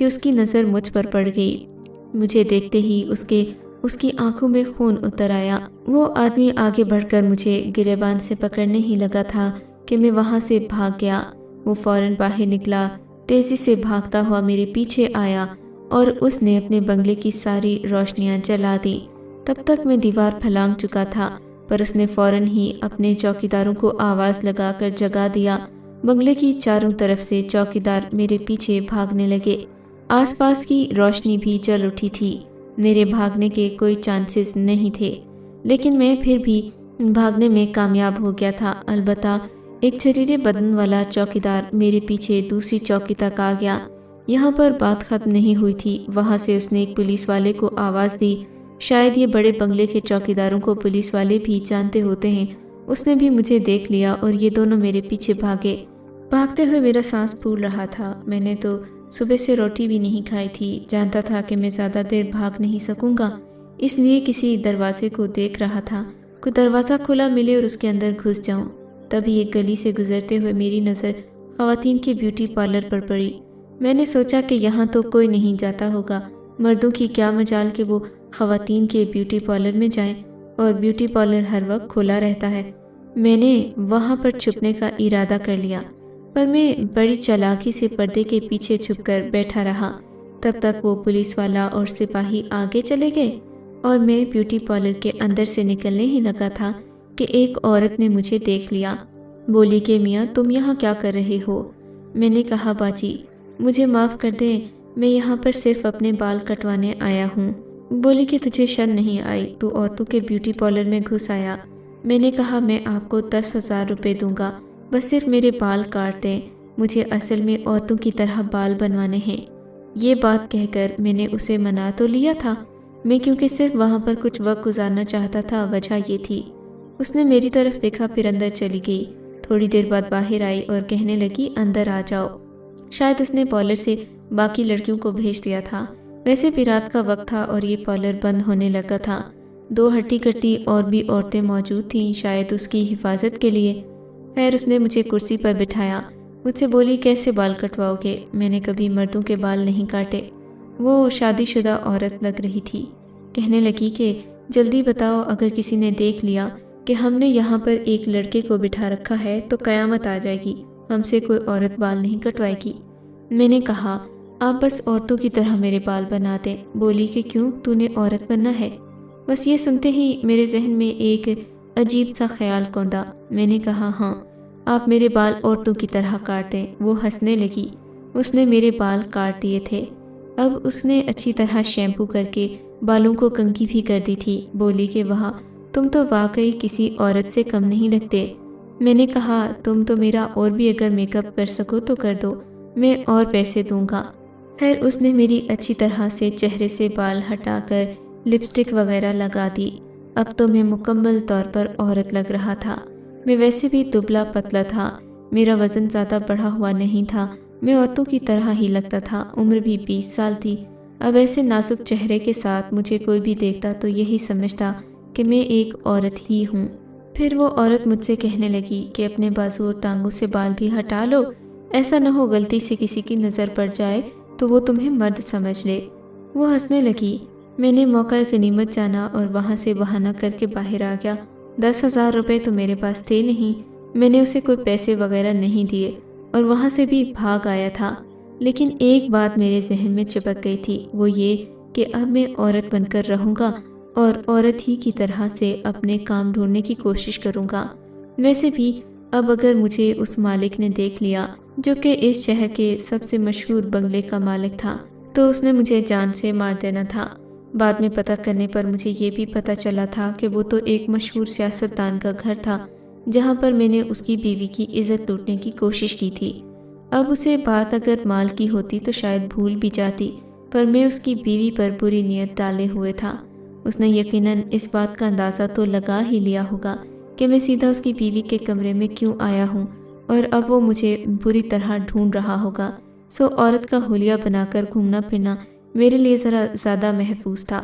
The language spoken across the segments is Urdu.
کہ اس کی نظر مجھ پر پڑ گئی۔ مجھے دیکھتے ہی اس کی آنکھوں میں خون اتر آیا۔ وہ آدمی آگے بڑھ کر مجھے گریبان سے پکڑنے ہی لگا تھا کہ میں وہاں سے بھاگ گیا۔ وہ فوراً باہر نکلا، تیزی سے بھاگتا ہوا میرے پیچھے آیا اور اس نے اپنے بنگلے کی ساری روشنیاں جلا دیں۔ تب تک میں دیوار پھلانگ چکا تھا، پر اس نے فوراً ہی اپنے چوکیداروں کو آواز لگا کر جگا دیا۔ بنگلے کی چاروں طرف سے چوکیدار میرے پیچھے بھاگنے لگے۔ آس پاس کی روشنی بھی جل اٹھی تھی۔ میرے بھاگنے کے کوئی چانسز نہیں تھے، لیکن میں پھر بھی بھاگنے میں کامیاب ہو گیا تھا۔ البتہ ایک چھریرے بدن والا چوکیدار میرے پیچھے دوسری چوکی تک آ گیا۔ یہاں پر بات ختم نہیں ہوئی تھی، وہاں سے اس نے ایک پولیس والے کو آواز دی۔ شاید یہ بڑے بنگلے کے چوکیداروں کو پولیس والے بھی جانتے ہوتے ہیں۔ اس نے بھی مجھے دیکھ لیا اور یہ دونوں میرے پیچھے بھاگے۔ بھاگتے ہوئے میرا سانس پھول رہا تھا۔ میں نے تو صبح سے روٹی بھی نہیں کھائی تھی، جانتا تھا کہ میں زیادہ دیر بھاگ نہیں سکوں گا، اس لیے کسی دروازے کو دیکھ رہا تھا، کوئی دروازہ کھلا ملے اور اس کے اندر گھس جاؤں۔ تبھی ایک گلی سے گزرتے ہوئے میری نظر خواتین کے بیوٹی پارلر پر پڑی۔ میں نے سوچا کہ یہاں تو کوئی نہیں جاتا ہوگا، مردوں کی کیا مجال کہ وہ خواتین کے بیوٹی پارلر میں جائیں، اور بیوٹی پارلر ہر وقت کھلا رہتا ہے۔ میں نے وہاں پر چھپنے کا ارادہ کر لیا، پر میں بڑی چالاکی سے پردے کے پیچھے چھپ کر بیٹھا رہا۔ تب تک وہ پولیس والا اور سپاہی آگے چلے گئے اور میں بیوٹی پارلر کے اندر سے نکلنے ہی لگا تھا کہ ایک عورت نے مجھے دیکھ لیا۔ بولی کہ میاں تم یہاں کیا کر رہے ہو؟ میں نے کہا باجی مجھے معاف کر دیں، میں یہاں پر صرف اپنے بال کٹوانے آیا ہوں۔ بولی کہ تجھے شرم نہیں آئی، تو عورتوں کے بیوٹی پارلر میں گھس آیا۔ میں نے کہا میں آپ کو 10,000 روپے دوں گا، بس صرف میرے بال کاٹ دیں، مجھے اصل میں عورتوں کی طرح بال بنوانے ہیں۔ یہ بات کہہ کر میں نے اسے منا تو لیا تھا، میں کیونکہ صرف وہاں پر کچھ وقت گزارنا چاہتا تھا، وجہ یہ تھی۔ اس نے میری طرف دیکھا، پھر اندر چلی گئی۔ تھوڑی دیر بعد باہر آئی اور کہنے لگی اندر آ جاؤ۔ شاید اس نے پارلر سے باقی لڑکیوں کو بھیج دیا تھا، ویسے بھی رات کا وقت تھا اور یہ پارلر بند ہونے لگا تھا۔ 2 ہٹی کٹی اور بھی عورتیں موجود تھیں، شاید اس کی حفاظت کے لیے۔ خیر اس نے مجھے کرسی پر بٹھایا، مجھ سے بولی کیسے بال کٹواؤ گے؟ میں نے کبھی مردوں کے بال نہیں کاٹے۔ وہ شادی شدہ عورت لگ رہی تھی، کہنے لگی کہ جلدی بتاؤ، اگر کسی نے دیکھ لیا کہ ہم نے یہاں پر ایک لڑکے کو بٹھا رکھا ہے تو قیامت آ جائے گی، ہم سے کوئی عورت بال نہیں کٹوائے گی۔ میں نے کہا آپ بس عورتوں کی طرح میرے بال بنا دیں۔ بولی کہ کیوں، تو نے عورت بننا ہے؟ بس یہ سنتے ہی میرے ذہن میں ایک عجیب سا خیال کوندا۔ میں نے کہا ہاں، آپ میرے بال عورتوں کی طرح کاٹ دیں۔ وہ ہنسنے لگی۔ اس نے میرے بال کاٹ دیے تھے، اب اس نے اچھی طرح شیمپو کر کے بالوں کو کنگھی بھی کر دی تھی۔ بولی کہ وہاں تم تو واقعی کسی عورت سے کم نہیں لگتے۔ میں نے کہا تم تو میرا اور بھی اگر میک اپ کر سکو تو کر دو، میں اور پیسے دوں گا۔ خیر اس نے میری اچھی طرح سے چہرے سے بال ہٹا کر لپسٹک وغیرہ لگا دی۔ اب تو میں مکمل طور پر عورت لگ رہا تھا۔ میں ویسے بھی دبلا پتلا تھا، میرا وزن زیادہ بڑھا ہوا نہیں تھا، میں عورتوں کی طرح ہی لگتا تھا، عمر بھی 20 سال تھی۔ اب ایسے نازک چہرے کے ساتھ مجھے کوئی بھی دیکھتا تو یہی سمجھتا کہ میں ایک عورت ہی ہوں۔ پھر وہ عورت مجھ سے کہنے لگی کہ اپنے بازو اور ٹانگوں سے بال بھی ہٹا لو، ایسا نہ ہو غلطی سے کسی کی نظر پڑ جائے تو وہ تمہیں مرد سمجھ لے۔ وہ ہنسنے لگی۔ میں نے موقع غنیمت جانا اور وہاں سے بہانہ کر کے باہر آ گیا۔ 10,000 روپے تو میرے پاس تھے نہیں، میں نے اسے کوئی پیسے وغیرہ نہیں دیے اور وہاں سے بھی بھاگ آیا تھا۔ لیکن ایک بات میرے ذہن میں چپک گئی تھی، وہ یہ کہ اب میں عورت بن کر رہوں گا اور عورت ہی کی طرح سے اپنے کام ڈھونڈنے کی کوشش کروں گا۔ ویسے بھی اب اگر مجھے اس مالک نے دیکھ لیا جو کہ اس شہر کے سب سے مشہور بنگلے کا مالک تھا تو اس نے مجھے جان سے مار دینا تھا۔ بعد میں پتہ کرنے پر مجھے یہ بھی پتہ چلا تھا کہ وہ تو ایک مشہور سیاستدان کا گھر تھا جہاں پر میں نے اس کی بیوی کی عزت لوٹنے کی کوشش کی تھی۔ اب اسے بات اگر مال کی ہوتی تو شاید بھول بھی جاتی، پر میں اس کی بیوی پر بری نیت ڈالے ہوئے تھا۔ اس نے یقیناً اس بات کا اندازہ تو لگا ہی لیا ہوگا کہ میں سیدھا اس کی بیوی کے کمرے میں کیوں آیا ہوں، اور اب وہ مجھے بری طرح ڈھونڈ رہا ہوگا۔ سو عورت کا حلیہ بنا کر گھومنا پھرنا میرے لیے ذرا زیادہ محفوظ تھا۔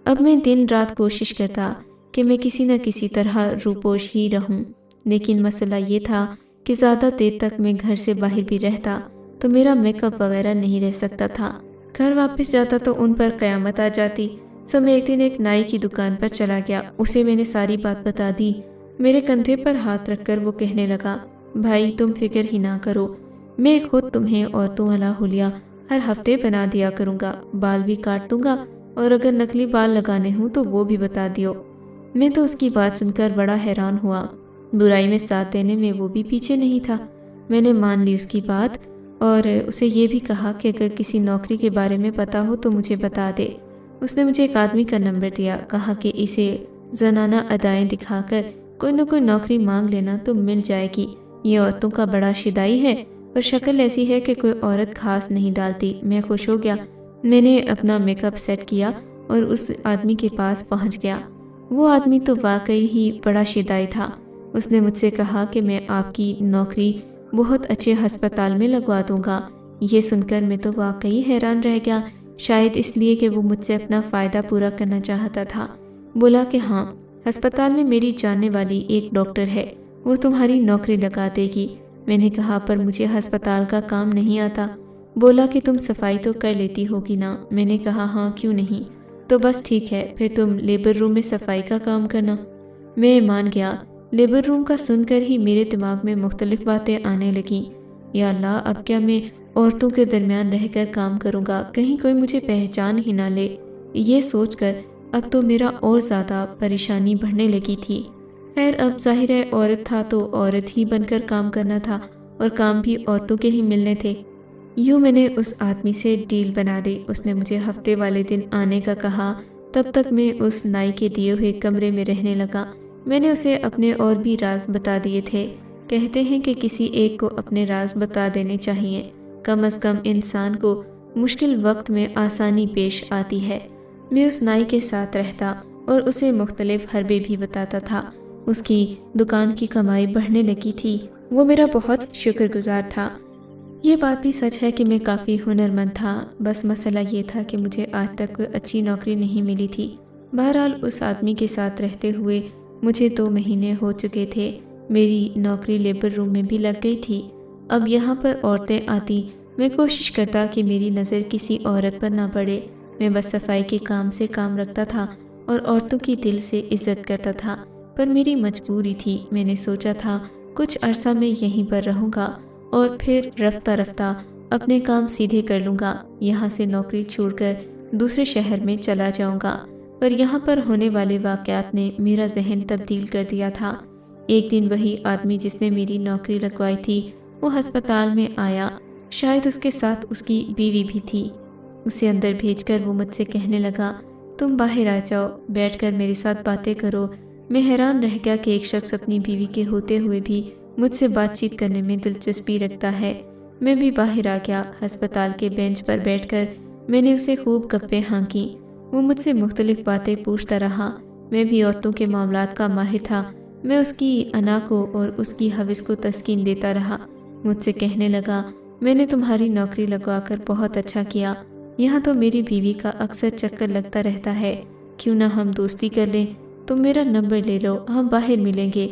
اب میں دن رات کوشش کرتا کہ میں کسی نہ کسی طرح روپوش ہی رہوں، لیکن مسئلہ یہ تھا کہ زیادہ دیر تک میں گھر سے باہر بھی رہتا تو میرا میک اپ وغیرہ نہیں رہ سکتا تھا۔ گھر واپس جاتا تو ان پر قیامت آ جاتی۔ سب میں ایک دن ایک نائی کی دکان پر چلا گیا، اسے میں نے ساری بات بتا دی۔ میرے کندھے پر ہاتھ رکھ کر وہ کہنے لگا، بھائی تم فکر ہی نہ کرو، میں خود تمہیں عورتوں والا حلیہ ہر ہفتے بنا دیا کروں گا، بال بھی کاٹ دوں گا، اور اگر نقلی بال لگانے ہوں تو وہ بھی بتا دیو۔ میں تو اس کی بات سن کر بڑا حیران ہوا، برائی میں ساتھ دینے میں وہ بھی پیچھے نہیں تھا۔ میں نے مان لی اس کی بات اور اسے یہ بھی کہا کہ اگر کسی نوکری کے بارے میں پتا ہو تو مجھے بتا دے۔ اس نے مجھے ایک آدمی کا نمبر دیا، کہا کہ اسے زنانہ ادائیں دکھا کر کوئی نہ کوئی نوکری مانگ لینا تو مل جائے گی۔ یہ عورتوں کا بڑا شدائی ہے اور شکل ایسی ہے کہ کوئی عورت گھاس نہیں ڈالتی۔ میں خوش ہو گیا، میں نے اپنا میک اپ سیٹ کیا اور اس آدمی کے پاس پہنچ گیا۔ وہ آدمی تو واقعی ہی بڑا شدائی تھا۔ اس نے مجھ سے کہا کہ میں آپ کی نوکری بہت اچھے ہسپتال میں لگوا دوں گا۔ یہ سن کر میں تو واقعی حیران رہ گیا، شاید اس لیے کہ وہ مجھ سے اپنا فائدہ پورا کرنا چاہتا تھا۔ بولا کہ ہاں، ہسپتال میں میری جاننے والی ایک ڈاکٹر ہے، وہ تمہاری نوکری لگا دے گی۔ میں نے کہا پر مجھے ہسپتال کا کام نہیں آتا۔ بولا کہ تم صفائی تو کر لیتی ہوگی نا؟ میں نے کہا ہاں، کیوں نہیں؟ تو بس ٹھیک ہے، پھر تم لیبر روم میں صفائی کا کام کرنا۔ میں مان گیا۔ لیبر روم کا سن کر ہی میرے دماغ میں مختلف باتیں آنے لگیں۔ یا اللہ، اب کیا میں عورتوں کے درمیان رہ کر کام کروں گا، کہیں کوئی مجھے پہچان ہی نہ لے۔ یہ سوچ کر اب تو میرا اور زیادہ پریشانی بڑھنے لگی تھی۔ خیر، اب ظاہر ہے عورت تھا تو عورت ہی بن کر کام کرنا تھا، اور کام بھی عورتوں کے ہی ملنے تھے۔ یوں میں نے اس آدمی سے ڈیل بنا لی۔ اس نے مجھے ہفتے والے دن آنے کا کہا، تب تک میں اس نائی کے دیے ہوئے کمرے میں رہنے لگا۔ میں نے اسے اپنے اور بھی راز بتا دیے تھے۔ کہتے ہیں کہ کسی ایک کو اپنے راز بتا دینے چاہیے، کم از کم انسان کو مشکل وقت میں آسانی پیش آتی ہے۔ میں اس نائی کے ساتھ رہتا اور اسے مختلف حربے بھی بتاتا تھا۔ اس کی دکان کی کمائی بڑھنے لگی تھی، وہ میرا بہت شکر گزار تھا۔ یہ بات بھی سچ ہے کہ میں کافی ہنرمند تھا، بس مسئلہ یہ تھا کہ مجھے آج تک کوئی اچھی نوکری نہیں ملی تھی۔ بہرحال اس آدمی کے ساتھ رہتے ہوئے مجھے 2 مہینے ہو چکے تھے۔ میری نوکری لیبر روم میں بھی لگ گئی تھی۔ اب یہاں پر عورتیں آتی، میں کوشش کرتا کہ میری نظر کسی عورت پر نہ پڑے۔ میں بس صفائی کے کام سے کام رکھتا تھا اور عورتوں کی دل سے عزت کرتا تھا، پر میری مجبوری تھی۔ میں نے سوچا تھا کچھ عرصہ میں یہیں پر رہوں گا اور پھر رفتہ رفتہ اپنے کام سیدھے کر لوں گا، یہاں سے نوکری چھوڑ کر دوسرے شہر میں چلا جاؤں گا۔ پر یہاں پر ہونے والے واقعات نے میرا ذہن تبدیل کر دیا تھا۔ ایک دن وہی آدمی جس نے میری نوکری لگوائی تھی وہ ہسپتال میں آیا، شاید اس کے ساتھ اس کی بیوی بھی تھی۔ اسے اندر بھیج کر وہ مجھ سے کہنے لگا، تم باہر آ جاؤ، بیٹھ کر میرے ساتھ باتیں کرو۔ میں حیران رہ گیا کہ ایک شخص اپنی بیوی کے ہوتے ہوئے بھی مجھ سے بات چیت کرنے میں دلچسپی رکھتا ہے۔ میں بھی باہر آ گیا۔ ہسپتال کے بینچ پر بیٹھ کر میں نے اسے خوب گپیں ہانکی۔ وہ مجھ سے مختلف باتیں پوچھتا رہا۔ میں بھی عورتوں کے معاملات کا ماہر تھا۔ میں اس کی انا کو اور اس کی ہوس کو تسکین دیتا رہا۔ مجھ سے کہنے لگا، میں نے تمہاری نوکری لگوا کر بہت اچھا کیا۔ یہاں تو میری بیوی کا اکثر چکر لگتا رہتا ہے، کیوں نہ ہم دوستی کر لیں؟ تم میرا نمبر لے لو، ہم باہر ملیں گے۔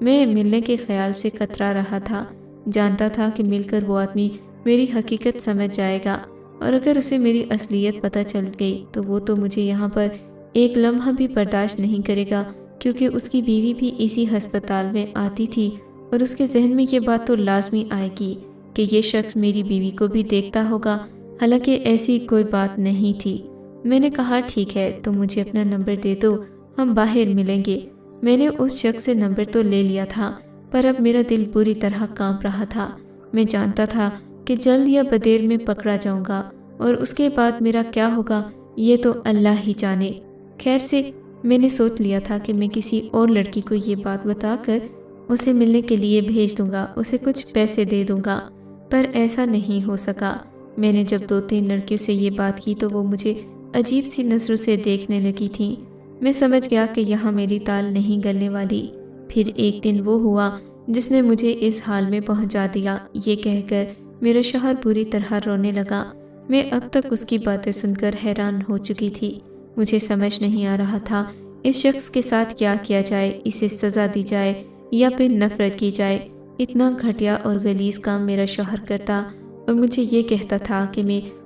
میں ملنے کے خیال سے کترا رہا تھا، جانتا تھا کہ مل کر وہ آدمی میری حقیقت سمجھ جائے گا، اور اگر اسے میری اصلیت پتہ چل گئی تو وہ تو مجھے یہاں پر ایک لمحہ بھی برداشت نہیں کرے گا، کیونکہ اس کی بیوی بھی اسی ہسپتال میں آتی تھی، اور اس کے ذہن میں یہ بات تو لازمی آئے گی کہ یہ شخص میری بیوی کو بھی دیکھتا ہوگا، حالانکہ ایسی کوئی بات نہیں تھی۔ میں نے کہا ٹھیک ہے، تم مجھے اپنا نمبر دے دو، ہم باہر ملیں گے۔ میں نے اس شخص سے نمبر تو لے لیا تھا، پر اب میرا دل بری طرح کانپ رہا تھا۔ میں جانتا تھا کہ جلد یا بدیر میں پکڑا جاؤں گا، اور اس کے بعد میرا کیا ہوگا یہ تو اللہ ہی جانے۔ خیر سے میں نے سوچ لیا تھا کہ میں کسی اور لڑکی کو یہ بات بتا کر اسے ملنے کے لیے بھیج دوں گا، اسے کچھ پیسے دے دوں گا، پر ایسا نہیں ہو سکا۔ میں نے جب 2-3 لڑکیوں سے یہ بات کی تو وہ مجھے عجیب سی نظروں سے دیکھنے لگی تھیں۔ میں سمجھ گیا کہ یہاں میری تال نہیں گلنے والی۔ پھر ایک دن وہ ہوا جس نے مجھے اس حال میں پہنچا دیا۔ یہ کہہ کر میرا شوہر بری طرح رونے لگا۔ میں اب تک اس کی باتیں سن کر حیران ہو چکی تھی۔ مجھے سمجھ نہیں آ رہا تھا اس شخص کے ساتھ کیا کیا جائے، اسے سزا دی جائے یا پھر نفرت کی جائے۔ اتنا گھٹیا اور غلیظ کام میرا شوہر کرتا اور مجھے یہ کہتا تھا کہ میں